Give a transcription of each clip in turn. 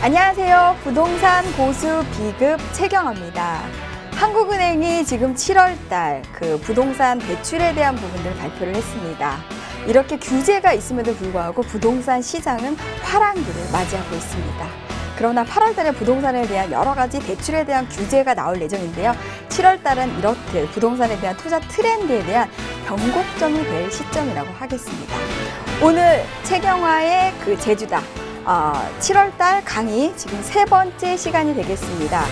안녕하세요. 부동산 고수 B급 최경아입니다. 한국은행이 지금 7월달 그 부동산 대출에 대한 부분들을 발표를 했습니다. 이렇게 규제가 있음에도 불구하고 부동산 시장은 화랑기를 맞이하고 있습니다. 그러나 8월달에 부동산에 대한 여러 가지 대출에 대한 규제가 나올 예정인데요. 7월달은 이렇게 부동산에 대한 투자 트렌드에 대한 변곡점이 될 시점이라고 하겠습니다. 오늘 최경화의 그 제주다 7월달 강의 지금 3번째 시간이 되겠습니다.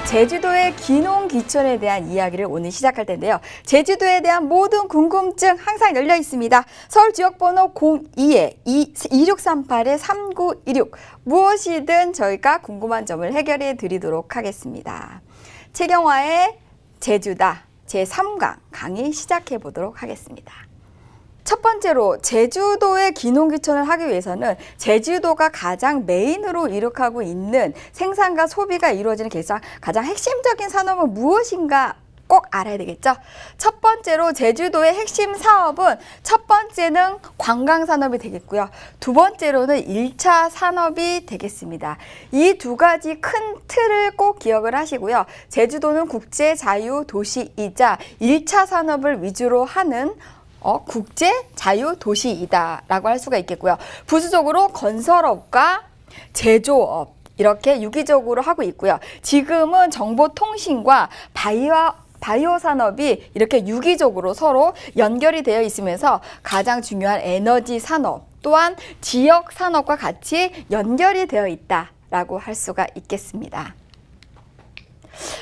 제주도의 기농기촌에 대한 이야기를 오늘 시작할 텐데요. 제주도에 대한 모든 궁금증 항상 열려 있습니다. 서울 지역번호 02-2638-3916 무엇이든 저희가 궁금한 점을 해결해 드리도록 하겠습니다. 최경화의 제주다 제3강 강의 시작해 보도록 하겠습니다. 첫 번째로 제주도의 기농기촌을 하기 위해서는 제주도가 가장 메인으로 이룩하고 있는 생산과 소비가 이루어지는 가장 핵심적인 산업은 무엇인가 꼭 알아야 되겠죠. 첫 번째로 제주도의 핵심 사업은 첫 번째는 관광산업이 되겠고요. 두 번째로는 1차 산업이 되겠습니다. 이 두 가지 큰 틀을 꼭 기억을 하시고요. 제주도는 국제자유도시이자 1차 산업을 위주로 하는 국제자유도시이다라고 할 수가 있겠고요. 부수적으로 건설업과 제조업 이렇게 유기적으로 하고 있고요. 지금은 정보통신과 바이오 산업이 이렇게 유기적으로 서로 연결이 되어 있으면서 가장 중요한 에너지 산업 또한 지역 산업과 같이 연결이 되어 있다라고 할 수가 있겠습니다.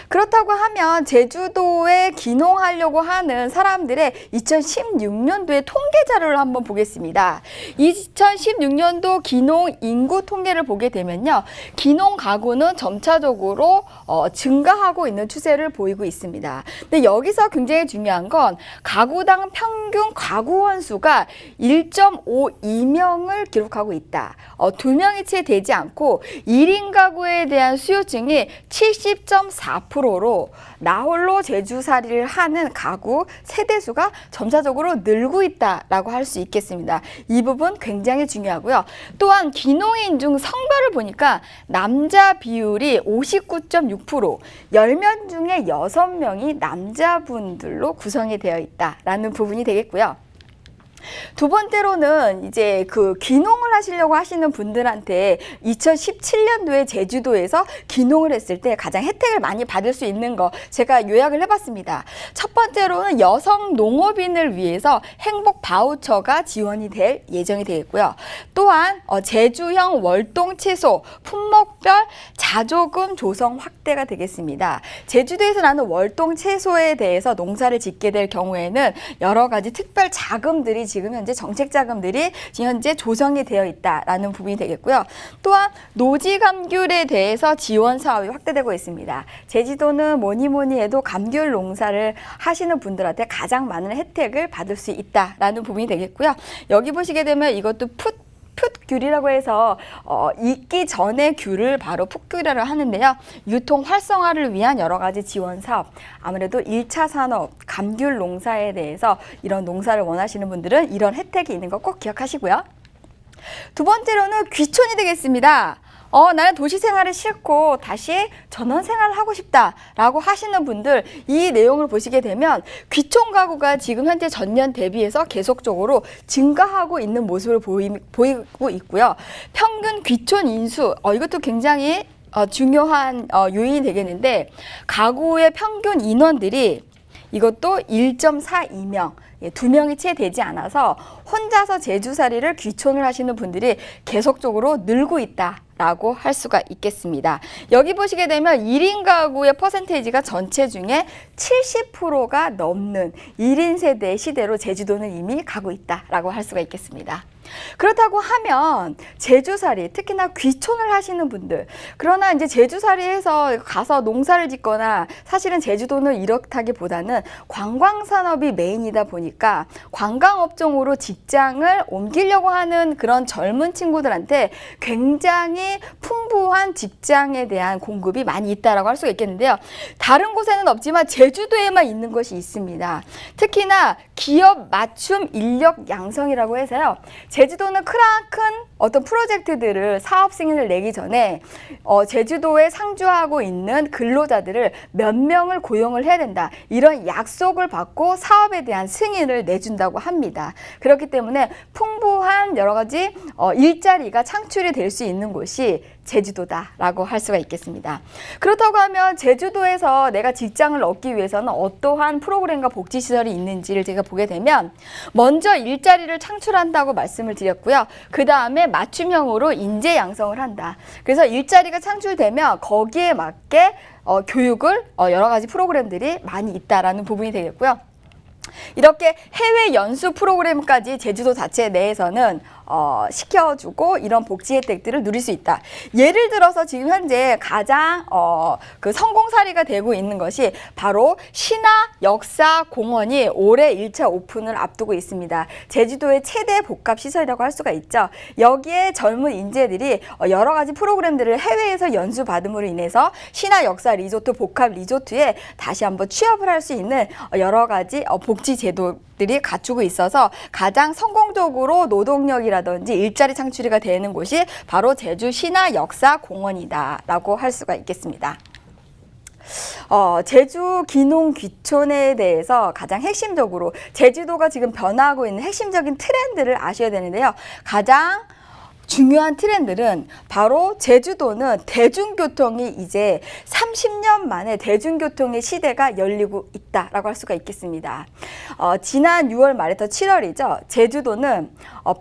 그렇다고 하면 제주도에 기농하려고 하는 사람들의 2016년도의 통계 자료를 한번 보겠습니다. 2016년도 기농 인구 통계를 보게 되면요. 기농 가구는 점차적으로 증가하고 있는 추세를 보이고 있습니다. 근데 여기서 굉장히 중요한 건 가구당 평균 가구 원수가 1.52명을 기록하고 있다. 2명이 채 되지 않고 1인 가구에 대한 수요층이 70.4%로 나홀로 제주살이를 하는 가구 세대수가 점차적으로 늘고 있다라고 할 수 있겠습니다. 이 부분 굉장히 중요하고요. 또한 기농인 중 성별을 보니까 남자 비율이 59.6%, 10명 중에 6명이 남자분들로 구성이 되어 있다라는 부분이 되겠고요. 두 번째로는 이제 그 기농을 하시려고 하시는 분들한테 2017년도에 제주도에서 기농을 했을 때 가장 혜택을 많이 받을 수 있는 거 제가 요약을 해봤습니다. 첫 번째로는 여성 농업인을 위해서 행복 바우처가 지원이 될 예정이 되겠고요. 또한 제주형 월동 채소, 품목별 자조금 조성 확대가 되겠습니다. 제주도에서 나는 월동 채소에 대해서 농사를 짓게 될 경우에는 여러 가지 특별 자금들이 지금 현재 정책 자금들이 지금 현재 조성이 되어 있다라는 부분이 되겠고요. 또한 노지 감귤에 대해서 지원 사업이 확대되고 있습니다. 제주도는 뭐니 해도 감귤 농사를 하시는 분들한테 가장 많은 혜택을 받을 수 있다라는 부분이 되겠고요. 여기 보시게 되면 이것도 풋귤이라고 해서 익기 전에 귤을 바로 풋귤이라고 하는데요. 유통 활성화를 위한 여러 가지 지원 사업, 아무래도 1차 산업, 감귤 농사에 대해서 이런 농사를 원하시는 분들은 이런 혜택이 있는 거 꼭 기억하시고요. 두 번째로는 귀촌이 되겠습니다. 나는 도시 생활을 싫고 다시 전원 생활을 하고 싶다라고 하시는 분들 이 내용을 보시게 되면 귀촌 가구가 지금 현재 전년 대비해서 계속적으로 증가하고 있는 모습을 보이고 있고요. 평균 귀촌 인수 이것도 굉장히 중요한 요인이 되겠는데 가구의 평균 인원들이 이것도 1.42명 2명이 채 되지 않아서 혼자서 제주살이를 귀촌을 하시는 분들이 계속적으로 늘고 있다라고 할 수가 있겠습니다. 여기 보시게 되면 1인 가구의 퍼센테이지가 전체 중에 70%가 넘는 1인 세대 시대로 제주도는 이미 가고 있다라고 할 수가 있겠습니다. 그렇다고 하면 제주살이 특히나 귀촌을 하시는 분들 그러나 이제 제주살이에서 가서 농사를 짓거나 사실은 제주도는 이렇다기보다는 관광산업이 메인이다 보니까 관광업종으로 직장을 옮기려고 하는 그런 젊은 친구들한테 굉장히 풍부한 직장에 대한 공급이 많이 있다라고 할 수가 있겠는데요. 다른 곳에는 없지만 제주도에만 있는 것이 있습니다. 특히나 기업 맞춤 인력 양성이라고 해서요. 제주도는 큰 어떤 프로젝트들을 사업 승인을 내기 전에 제주도에 상주하고 있는 근로자들을 몇 명을 고용을 해야 된다. 이런 약속을 받고 사업에 대한 승인을 내준다고 합니다. 그렇기 때문에 풍부한 여러 가지 일자리가 창출이 될 수 있는 곳이 제주도다라고 할 수가 있겠습니다. 그렇다고 하면 제주도에서 내가 직장을 얻기 위해서는 어떠한 프로그램과 복지시설이 있는지를 제가 보게 되면 먼저 일자리를 창출한다고 말씀을 드렸고요. 그 다음에 맞춤형으로 인재 양성을 한다. 그래서 일자리가 창출되면 거기에 맞게 교육을 여러 가지 프로그램들이 많이 있다라는 부분이 되겠고요. 이렇게 해외 연수 프로그램까지 제주도 자체 내에서는 시켜주고 이런 복지 혜택들을 누릴 수 있다. 예를 들어서 지금 현재 가장 그 성공 사례가 되고 있는 것이 바로 신화역사공원이 올해 1차 오픈을 앞두고 있습니다. 제주도의 최대 복합시설이라고 할 수가 있죠. 여기에 젊은 인재들이 여러 가지 프로그램들을 해외에서 연수받음으로 인해서 신화역사 리조트, 복합 리조트에 다시 한번 취업을 할 수 있는 여러 가지 복지 제도들이 갖추고 있어서 가장 성공적으로 노동력이라든지 일자리 창출이 되는 곳이 바로 제주 신화역사공원이다라고 할 수가 있겠습니다. 제주 귀농귀촌에 대해서 가장 핵심적으로 제주도가 지금 변화하고 있는 핵심적인 트렌드를 아셔야 되는데요. 가장 중요한 트렌드는 바로 제주도는 대중교통이 이제 30년 만에 대중교통의 시대가 열리고 있다라고 할 수가 있겠습니다. 지난 6월 말부터 7월이죠. 제주도는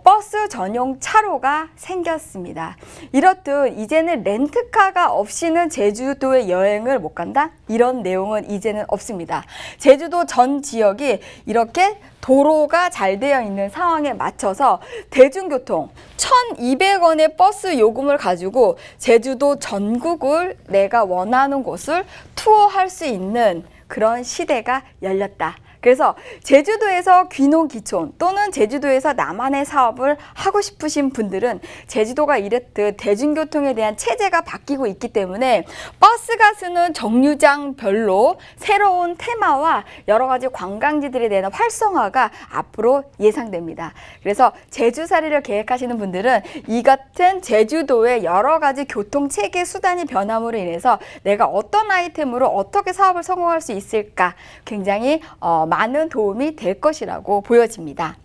버스 전용 차로가 생겼습니다. 이렇듯 이제는 렌트카가 없이는 제주도에 여행을 못 간다? 이런 내용은 이제는 없습니다. 제주도 전 지역이 이렇게 도로가 잘 되어 있는 상황에 맞춰서 대중교통 1,200원의 버스 요금을 가지고 제주도 전국을 내가 원하는 곳을 투어할 수 있는 그런 시대가 열렸다. 그래서 제주도에서 귀농귀촌 또는 제주도에서 나만의 사업을 하고 싶으신 분들은 제주도가 이랬듯 대중교통에 대한 체제가 바뀌고 있기 때문에 버스가 쓰는 정류장별로 새로운 테마와 여러 가지 관광지들에 대한 활성화가 앞으로 예상됩니다. 그래서 제주살이를 계획하시는 분들은 이 같은 제주도의 여러 가지 교통체계 수단이 변함으로 인해서 내가 어떤 아이템으로 어떻게 사업을 성공할 수 있을까 굉장히 많은 도움이 될 것이라고 보여집니다.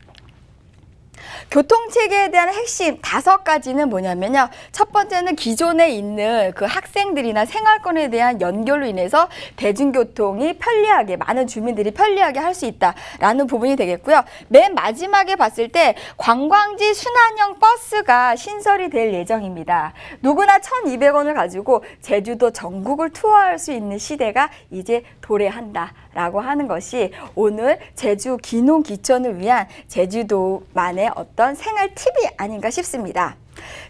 교통체계에 대한 핵심 5가지는 뭐냐면요. 첫 번째는 기존에 있는 그 학생들이나 생활권에 대한 연결로 인해서 대중교통이 편리하게, 많은 주민들이 편리하게 할 수 있다라는 부분이 되겠고요. 맨 마지막에 봤을 때 관광지 순환형 버스가 신설이 될 예정입니다. 누구나 1,200원을 가지고 제주도 전국을 투어할 수 있는 시대가 이제 도래한다라고 하는 것이 오늘 제주 귀농귀촌을 위한 제주도만의 어떤 생활 팁이 아닌가 싶습니다.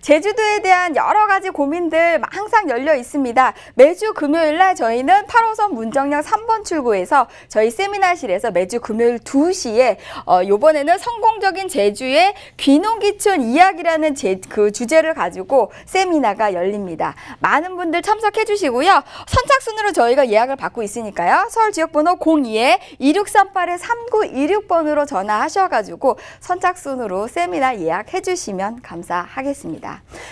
제주도에 대한 여러 가지 고민들 항상 열려 있습니다. 매주 금요일 날 저희는 8호선 문정역 3번 출구에서 저희 세미나실에서 매주 금요일 2시에 이번에는 성공적인 제주의 귀농귀촌 이야기라는 그 주제를 가지고 세미나가 열립니다. 많은 분들 참석해 주시고요. 선착순으로 저희가 예약을 받고 있으니까요. 서울 지역번호 02-2638-3926번으로 전화하셔가지고 선착순으로 세미나 예약해 주시면 감사하겠습니다.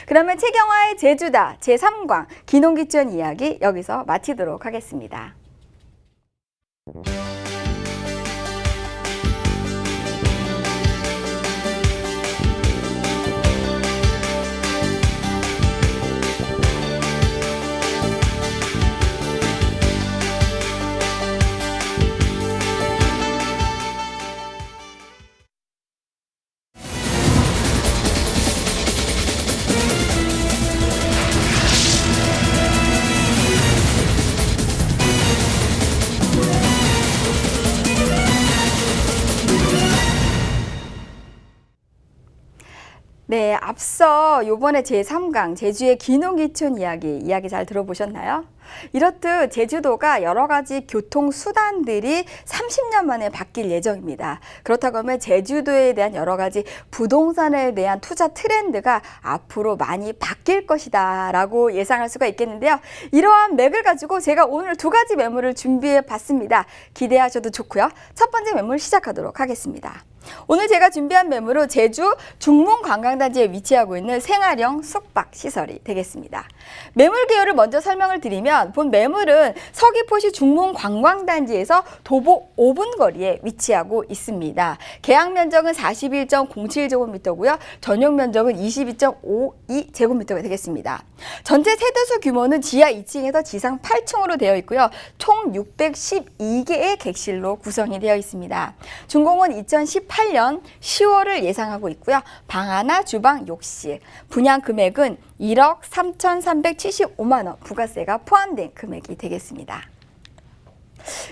그러면 최경화의 제주다 제3강 귀농귀촌 이야기 여기서 마치도록 하겠습니다. 네, 앞서 요번에 제3강 제주의 귀농귀촌 이야기 잘 들어보셨나요? 이렇듯 제주도가 여러 가지 교통수단들이 30년 만에 바뀔 예정입니다. 그렇다고 하면 제주도에 대한 여러 가지 부동산에 대한 투자 트렌드가 앞으로 많이 바뀔 것이다 라고 예상할 수가 있겠는데요. 이러한 맥을 가지고 제가 오늘 2가지 매물을 준비해 봤습니다. 기대하셔도 좋고요. 첫 번째 매물 시작하도록 하겠습니다. 오늘 제가 준비한 매물은 제주 중문관광단지에 위치하고 있는 생활형 숙박시설이 되겠습니다. 매물 개요를 먼저 설명을 드리면 본 매물은 서귀포시 중문관광단지에서 도보 5분 거리에 위치하고 있습니다. 계약 면적은 41.07제곱미터고요. 전용 면적은 22.52제곱미터가 되겠습니다. 전체 세대수 규모는 지하 2층에서 지상 8층으로 되어 있고요. 총 612개의 객실로 구성이 되어 있습니다. 준공은 2018년 10월을 예상하고 있고요. 방 하나, 주방, 욕실. 분양 금액은 1억 3,375만 원 부가세가 포함된 금액이 되겠습니다.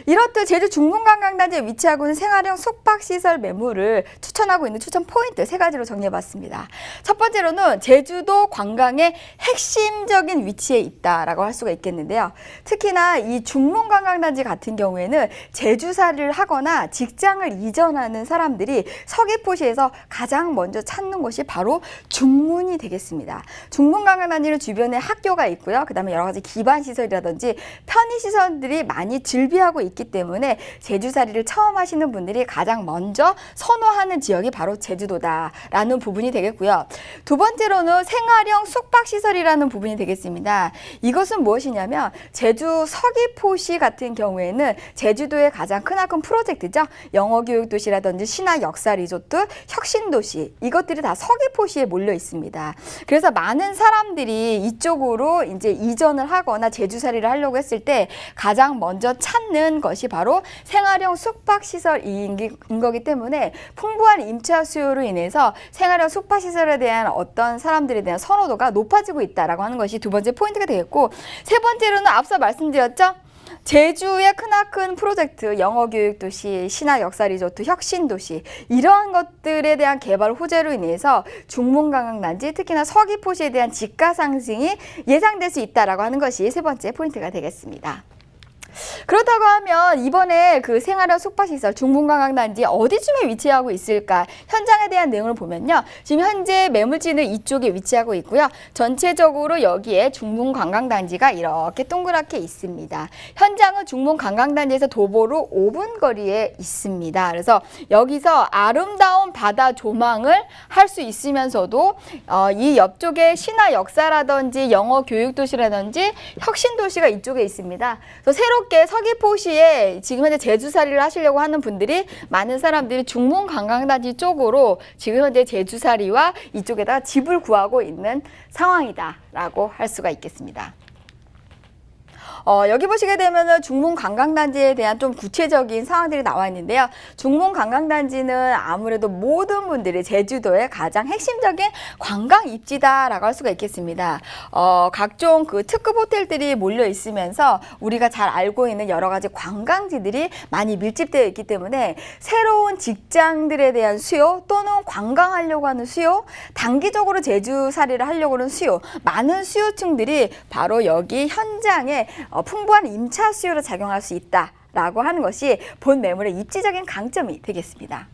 이렇듯 제주 중문관광단지에 위치하고 있는 생활형 숙박시설 매물을 추천하고 있는 추천 포인트 3가지로 정리해봤습니다. 첫 번째로는 제주도 관광의 핵심적인 위치에 있다라고 할 수가 있겠는데요. 특히나 이 중문관광단지 같은 경우에는 제주살이를 하거나 직장을 이전하는 사람들이 서귀포시에서 가장 먼저 찾는 곳이 바로 중문이 되겠습니다. 중문관광단지는 주변에 학교가 있고요. 그 다음에 여러 가지 기반시설이라든지 편의시설들이 많이 즐비하고 있기 때문에 제주살이를 처음 하시는 분들이 가장 먼저 선호하는 지역이 바로 제주도다라는 부분이 되겠고요. 두 번째로는 생활형 숙박시설이라는 부분이 되겠습니다. 이것은 무엇이냐면 제주 서귀포시 같은 경우에는 제주도의 가장 크나큰 프로젝트죠. 영어교육도시라든지 신화 역사 리조트, 혁신도시 이것들이 다 서귀포시에 몰려 있습니다. 그래서 많은 사람들이 이쪽으로 이제 이전을 하거나 제주살이를 하려고 했을 때 가장 먼저 찾는 것이 바로 생활형 숙박시설인 거기 때문에 풍부한 임차 수요로 인해서 생활형 숙박시설에 대한 어떤 사람들에 대한 선호도가 높아지고 있다라고 하는 것이 두 번째 포인트가 되겠고, 세 번째로는 앞서 말씀드렸죠. 제주의 크나큰 프로젝트, 영어교육도시, 신화 역사 리조트, 혁신도시 이러한 것들에 대한 개발 호재로 인해서 중문관광단지, 특히나 서귀포시에 대한 집가 상승이 예상될 수 있다라고 하는 것이 세 번째 포인트가 되겠습니다. 그렇다고 하면 이번에 그 생활형 숙박시설 중문관광단지 어디쯤에 위치하고 있을까? 현장에 대한 내용을 보면요. 지금 현재 매물지는 이쪽에 위치하고 있고요. 전체적으로 여기에 중문관광단지가 이렇게 동그랗게 있습니다. 현장은 중문관광단지에서 도보로 5분 거리에 있습니다. 그래서 여기서 아름다운 바다 조망을 할 수 있으면서도 이 옆쪽에 신화 역사라든지 영어 교육도시라든지 혁신도시가 이쪽에 있습니다. 그래서 새롭게 서귀포시에 지금 현재 제주살이를 하시려고 하는 분들이 많은 사람들이 중문관광단지 쪽으로 지금 현재 제주살이와 이쪽에다가 집을 구하고 있는 상황이다라고 할 수가 있겠습니다. 여기 보시게 되면은 중문관광단지에 대한 좀 구체적인 상황들이 나와 있는데요. 중문관광단지는 아무래도 모든 분들이 제주도의 가장 핵심적인 관광 입지다라고 할 수가 있겠습니다. 각종 그 특급 호텔들이 몰려 있으면서 우리가 잘 알고 있는 여러 가지 관광지들이 많이 밀집되어 있기 때문에 새로운 직장들에 대한 수요 또는 관광하려고 하는 수요, 단기적으로 제주살이를 하려고 하는 수요, 많은 수요층들이 바로 여기 현장에 풍부한 임차 수요로 작용할 수 있다라고 하는 것이 본 매물의 입지적인 강점이 되겠습니다.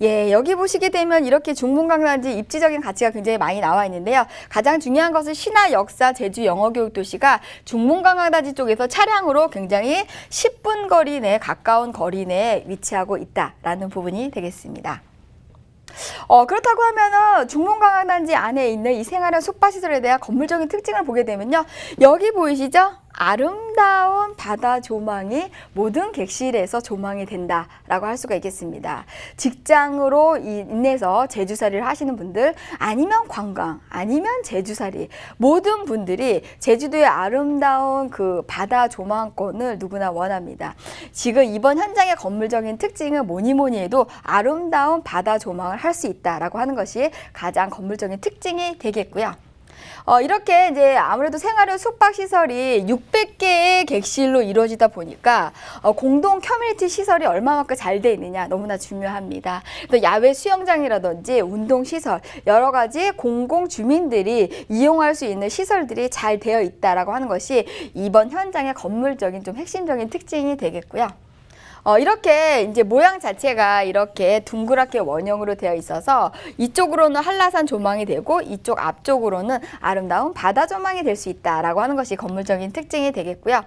예, 여기 보시게 되면 이렇게 중문관광단지 입지적인 가치가 굉장히 많이 나와 있는데요. 가장 중요한 것은 신화 역사 제주 영어교육도시가 중문관광단지 쪽에서 차량으로 굉장히 10분 거리 내에 가까운 거리 내에 위치하고 있다라는 부분이 되겠습니다. 그렇다고 하면은 중문관광단지 안에 있는 이 생활형 숙박시설에 대한 건물적인 특징을 보게 되면요. 여기 보이시죠? 아름다운 바다 조망이 모든 객실에서 조망이 된다라고 할 수가 있겠습니다. 직장으로 인해서 제주살이를 하시는 분들, 아니면 관광, 아니면 제주살이, 모든 분들이 제주도의 아름다운 그 바다 조망권을 누구나 원합니다. 지금 이번 현장의 건물적인 특징은 뭐니 해도 아름다운 바다 조망을 할 수 있다라고 하는 것이 가장 건물적인 특징이 되겠고요. 이렇게 이제 아무래도 생활형 숙박시설이 600개의 객실로 이루어지다 보니까 공동 커뮤니티 시설이 얼마만큼 잘 돼 있느냐 너무나 중요합니다. 또 야외 수영장이라든지 운동시설, 여러 가지 공공 주민들이 이용할 수 있는 시설들이 잘 되어 있다라고 하는 것이 이번 현장의 건물적인 좀 핵심적인 특징이 되겠고요. 이렇게 이제 모양 자체가 이렇게 둥그랗게 원형으로 되어 있어서 이쪽으로는 한라산 조망이 되고 이쪽 앞쪽으로는 아름다운 바다 조망이 될 수 있다라고 하는 것이 건물적인 특징이 되겠고요.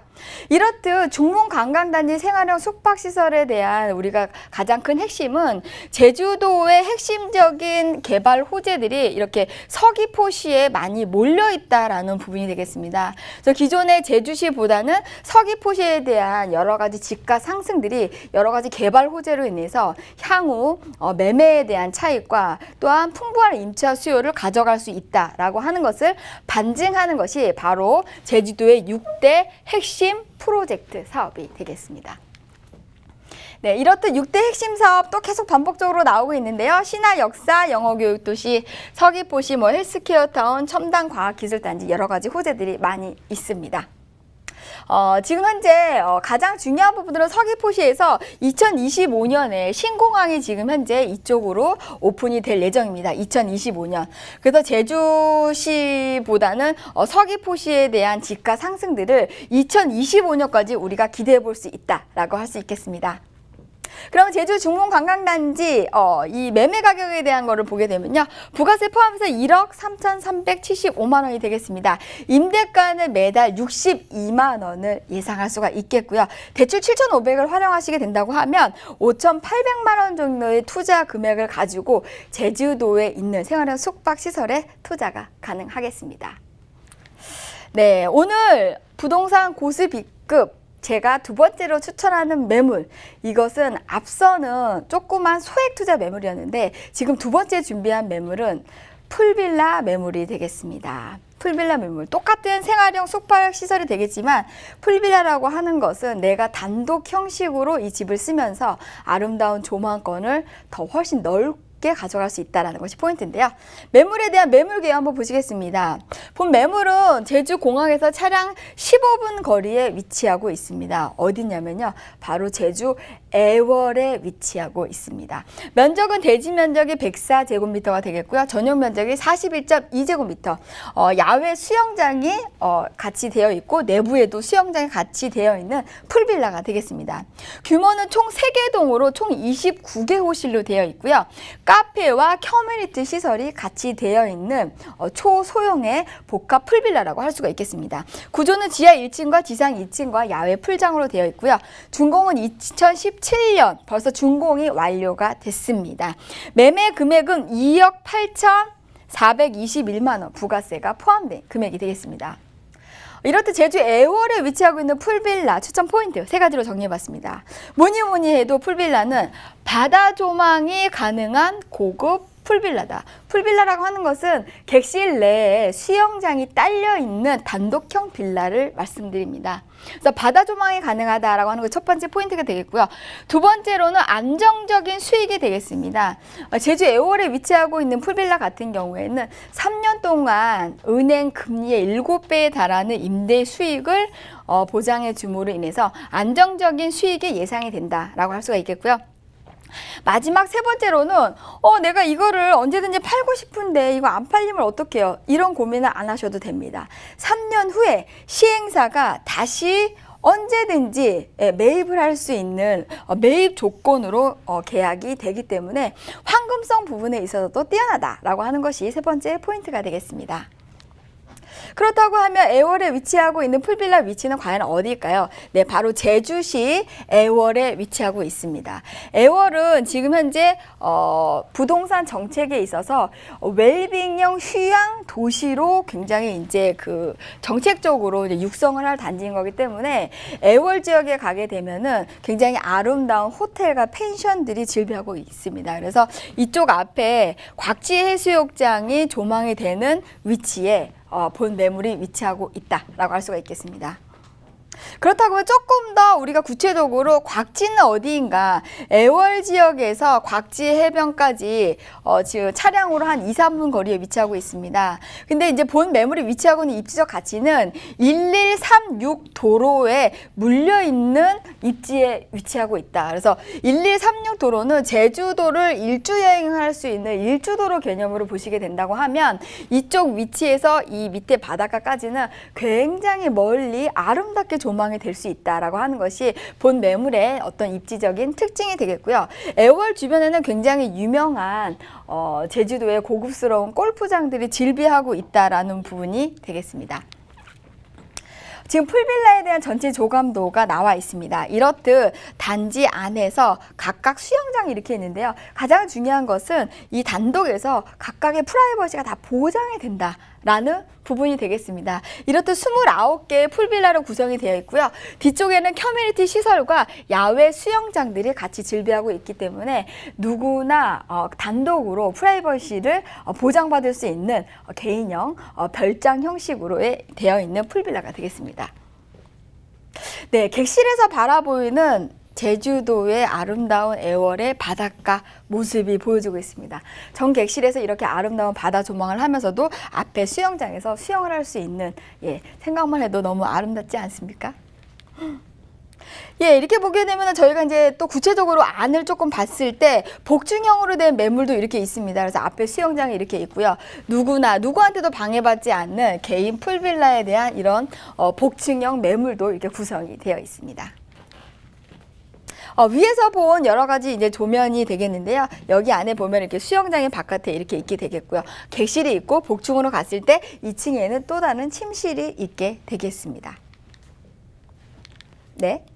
이렇듯 중문관광단지 생활형 숙박시설에 대한 우리가 가장 큰 핵심은 제주도의 핵심적인 개발 호재들이 이렇게 서귀포시에 많이 몰려 있다라는 부분이 되겠습니다. 그래서 기존의 제주시보다는 서귀포시에 대한 여러 가지 집가 상승들이 여러 가지 개발 호재로 인해서 향후 매매에 대한 차익과 또한 풍부한 임차 수요를 가져갈 수 있다라고 하는 것을 반증하는 것이 바로 제주도의 6대 핵심 프로젝트 사업이 되겠습니다. 네, 이렇듯 6대 핵심 사업도 계속 반복적으로 나오고 있는데요. 신화 역사, 영어교육도시, 서귀포시, 헬스케어타운, 첨단과학기술단지 여러 가지 호재들이 많이 있습니다. 지금 현재 가장 중요한 부분으로 서귀포시에서 2025년에 신공항이 지금 현재 이쪽으로 오픈이 될 예정입니다. 2025년. 그래서 제주시보다는 서귀포시에 대한 집가 상승들을 2025년까지 우리가 기대해 볼 수 있다라고 할 수 있겠습니다. 그럼 제주 중문관광단지 이 매매 가격에 대한 거를 보게 되면요. 부가세 포함해서 1억 3,375만 원이 되겠습니다. 임대가는 매달 62만 원을 예상할 수가 있겠고요. 대출 7,500을 활용하시게 된다고 하면 5,800만 원 정도의 투자 금액을 가지고 제주도에 있는 생활형 숙박시설에 투자가 가능하겠습니다. 네, 오늘 부동산 고수 B급 제가 두 번째로 추천하는 매물, 이것은 앞서는 조그만 소액 투자 매물이었는데 지금 두 번째 준비한 매물은 풀빌라 매물이 되겠습니다. 풀빌라 매물, 똑같은 생활형 숙박 시설이 되겠지만 풀빌라라고 하는 것은 내가 단독 형식으로 이 집을 쓰면서 아름다운 조망권을 더 훨씬 넓게 가져갈 수 있다는 것이 포인트인데요. 매물에 대한 매물 개요 한번 보시겠습니다. 본 매물은 제주공항에서 차량 15분 거리에 위치하고 있습니다. 어디냐면요. 바로 제주 애월에 위치하고 있습니다. 면적은 대지 면적이 104제곱미터가 되겠고요. 전용 면적이 41.2제곱미터. 야외 수영장이 같이 되어 있고 내부에도 수영장이 같이 되어 있는 풀빌라가 되겠습니다. 규모는 총 3개 동으로 총 29개 호실로 되어 있고요. 카페와 커뮤니티 시설이 같이 되어 있는 초소형의 복합 풀빌라라고 할 수가 있겠습니다. 구조는 지하 1층과 지상 2층과 야외 풀장으로 되어 있고요. 준공은 2017년 벌써 준공이 완료가 됐습니다. 매매 금액은 2억 8,421만 원 부가세가 포함된 금액이 되겠습니다. 이렇듯 제주 애월에 위치하고 있는 풀빌라 추천 포인트 3가지로 정리해봤습니다. 뭐니 해도 풀빌라는 바다 조망이 가능한 고급 풀빌라다. 풀빌라라고 하는 것은 객실 내에 수영장이 딸려 있는 단독형 빌라를 말씀드립니다. 그래서 바다 조망이 가능하다라고 하는 게 첫 번째 포인트가 되겠고요. 두 번째로는 안정적인 수익이 되겠습니다. 제주 애월에 위치하고 있는 풀빌라 같은 경우에는 3년 동안 은행 금리의 7배에 달하는 임대 수익을 보장해 줌으로 인해서 안정적인 수익이 예상이 된다라고 할 수가 있겠고요. 마지막 세 번째로는 내가 이거를 언제든지 팔고 싶은데 이거 안 팔리면 어떡해요? 이런 고민을 안 하셔도 됩니다. 3년 후에 시행사가 다시 언제든지 매입을 할 수 있는 매입 조건으로 계약이 되기 때문에 황금성 부분에 있어서도 뛰어나다라고 하는 것이 세 번째 포인트가 되겠습니다. 그렇다고 하면 애월에 위치하고 있는 풀빌라 위치는 과연 어디일까요? 네, 바로 제주시 애월에 위치하고 있습니다. 애월은 지금 현재 부동산 정책에 있어서 웰빙형 휴양 도시로 굉장히 이제 그 정책적으로 이제 육성을 할 단지인 거기 때문에 애월 지역에 가게 되면은 굉장히 아름다운 호텔과 펜션들이 즐비하고 있습니다. 그래서 이쪽 앞에 곽지 해수욕장이 조망이 되는 위치에 본 매물이 위치하고 있다라고 할 수가 있겠습니다. 그렇다고 조금 더 우리가 구체적으로 곽지는 어디인가, 애월 지역에서 곽지 해변까지 지금 차량으로 한 2, 3분 거리에 위치하고 있습니다. 근데 이제 본 매물이 위치하고 있는 입지적 가치는 1136 도로에 물려있는 입지에 위치하고 있다. 그래서 1136 도로는 제주도를 일주 여행할 수 있는 일주도로 개념으로 보시게 된다고 하면 이쪽 위치에서 이 밑에 바닷가까지는 굉장히 멀리 아름답게 조망이 조망이 될 수 있다라고 하는 것이 본 매물의 어떤 입지적인 특징이 되겠고요. 애월 주변에는 굉장히 유명한 제주도의 고급스러운 골프장들이 즐비하고 있다라는 부분이 되겠습니다. 지금 풀빌라에 대한 전체 조감도가 나와 있습니다. 이렇듯 단지 안에서 각각 수영장이 이렇게 있는데요. 가장 중요한 것은 이 단독에서 각각의 프라이버시가 다 보장이 된다라는 부분이 되겠습니다. 이렇듯 29개의 풀빌라로 구성이 되어 있고요. 뒤쪽에는 커뮤니티 시설과 야외 수영장들이 같이 즐비하고 있기 때문에 누구나 단독으로 프라이버시를 보장받을 수 있는 개인형 별장 형식으로 되어 있는 풀빌라가 되겠습니다. 네, 객실에서 바라보이는 제주도의 아름다운 애월의 바닷가 모습이 보여지고 있습니다. 전 객실에서 이렇게 아름다운 바다 조망을 하면서도 앞에 수영장에서 수영을 할 수 있는 생각만 해도 너무 아름답지 않습니까? 이렇게 보게 되면 저희가 이제 또 구체적으로 안을 조금 봤을 때 복층형으로 된 매물도 이렇게 있습니다. 그래서 앞에 수영장이 이렇게 있고요. 누구한테도 방해받지 않는 개인 풀빌라에 대한 이런 복층형 매물도 이렇게 구성이 되어 있습니다. 위에서 본 여러 가지 이제 조면이 되겠는데요. 여기 안에 보면 이렇게 수영장이 바깥에 이렇게 있게 되겠고요. 객실이 있고 복층으로 갔을 때 2층에는 또 다른 침실이 있게 되겠습니다. 네.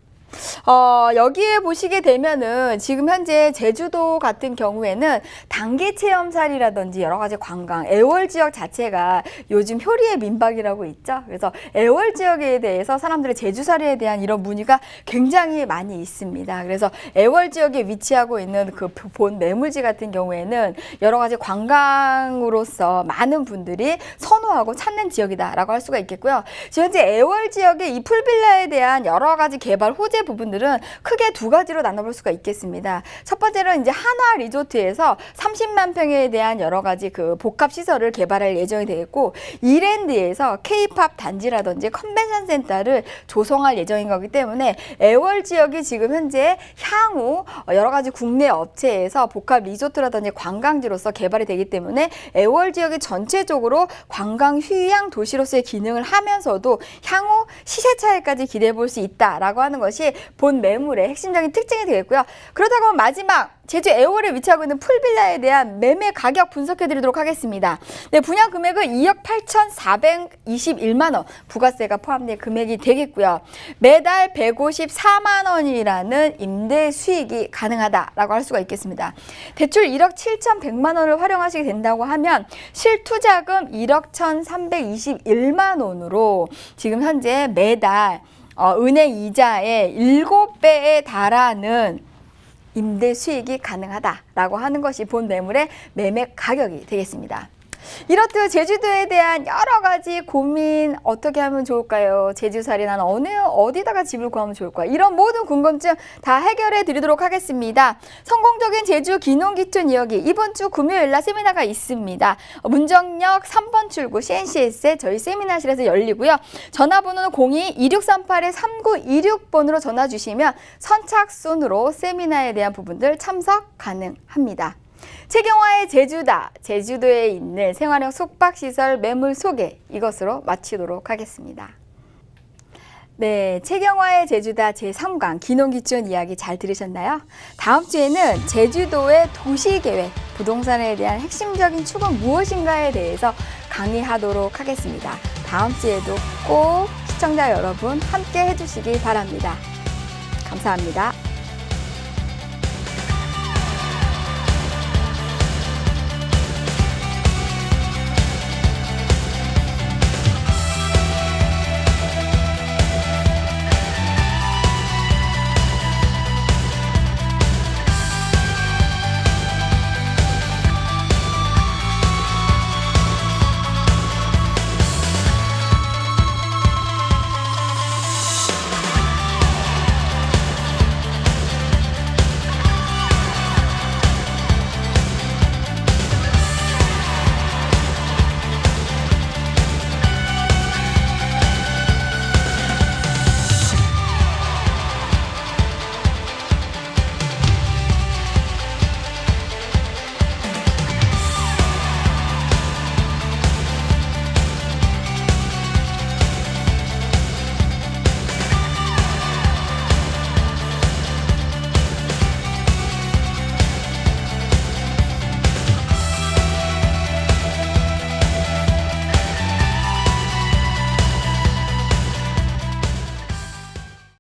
여기에 보시게 되면은 지금 현재 제주도 같은 경우에는 단기 체험살이라든지 여러 가지 관광, 애월 지역 자체가 요즘 효리의 민박이라고 있죠. 그래서 애월 지역에 대해서 사람들의 제주살이에 대한 이런 문의가 굉장히 많이 있습니다. 그래서 애월 지역에 위치하고 있는 그 본 매물지 같은 경우에는 여러 가지 관광으로서 많은 분들이 선호하고 찾는 지역이다라고 할 수가 있겠고요. 지금 현재 애월 지역의 이 풀빌라에 대한 여러 가지 개발 호재 부분들은 크게 두 가지로 나눠볼 수가 있겠습니다. 첫 번째는 이제 한화 리조트에서 30만 평에 대한 여러 가지 그 복합 시설을 개발할 예정이 되겠고, 이랜드에서 K-팝 단지라든지 컨벤션 센터를 조성할 예정인 거기 때문에 애월 지역이 지금 현재 향후 여러 가지 국내 업체에서 복합 리조트라든지 관광지로서 개발이 되기 때문에 애월 지역이 전체적으로 관광 휴양 도시로서의 기능을 하면서도 향후 시세 차익까지 기대해 볼 수 있다라고 하는 것이 본 매물의 핵심적인 특징이 되겠고요. 그렇다고 마지막 제주 애월에 위치하고 있는 풀빌라에 대한 매매 가격 분석해 드리도록 하겠습니다. 네, 분양 금액은 2억 8,421만 원, 부가세가 포함된 금액이 되겠고요. 매달 154만 원이라는 임대 수익이 가능하다라고 할 수가 있겠습니다. 대출 1억 7,100만 원을 활용하시게 된다고 하면 실투자금 1억 1,321만 원으로 지금 현재 매달 은행 이자의 7배에 달하는 임대 수익이 가능하다라고 하는 것이 본 매물의 매매 가격이 되겠습니다. 이렇듯 제주도에 대한 여러 가지 고민, 어떻게 하면 좋을까요? 제주살이 난 어디다가 집을 구하면 좋을까요? 이런 모든 궁금증 다 해결해 드리도록 하겠습니다. 성공적인 제주 기농기촌 이야기, 이번 주 금요일 날 세미나가 있습니다. 문정역 3번 출구 CNCS에 저희 세미나실에서 열리고요. 전화번호는 02-2638-3926번으로 전화 주시면 선착순으로 세미나에 대한 부분들 참석 가능합니다. 최경화의 제주다, 제주도에 있는 생활형 숙박시설 매물 소개, 이것으로 마치도록 하겠습니다. 네, 최경화의 제주다 제3강 기농기촌 이야기 잘 들으셨나요? 다음 주에는 제주도의 도시계획, 부동산에 대한 핵심적인 축은 무엇인가에 대해서 강의하도록 하겠습니다. 다음 주에도 꼭 시청자 여러분 함께 해주시기 바랍니다. 감사합니다.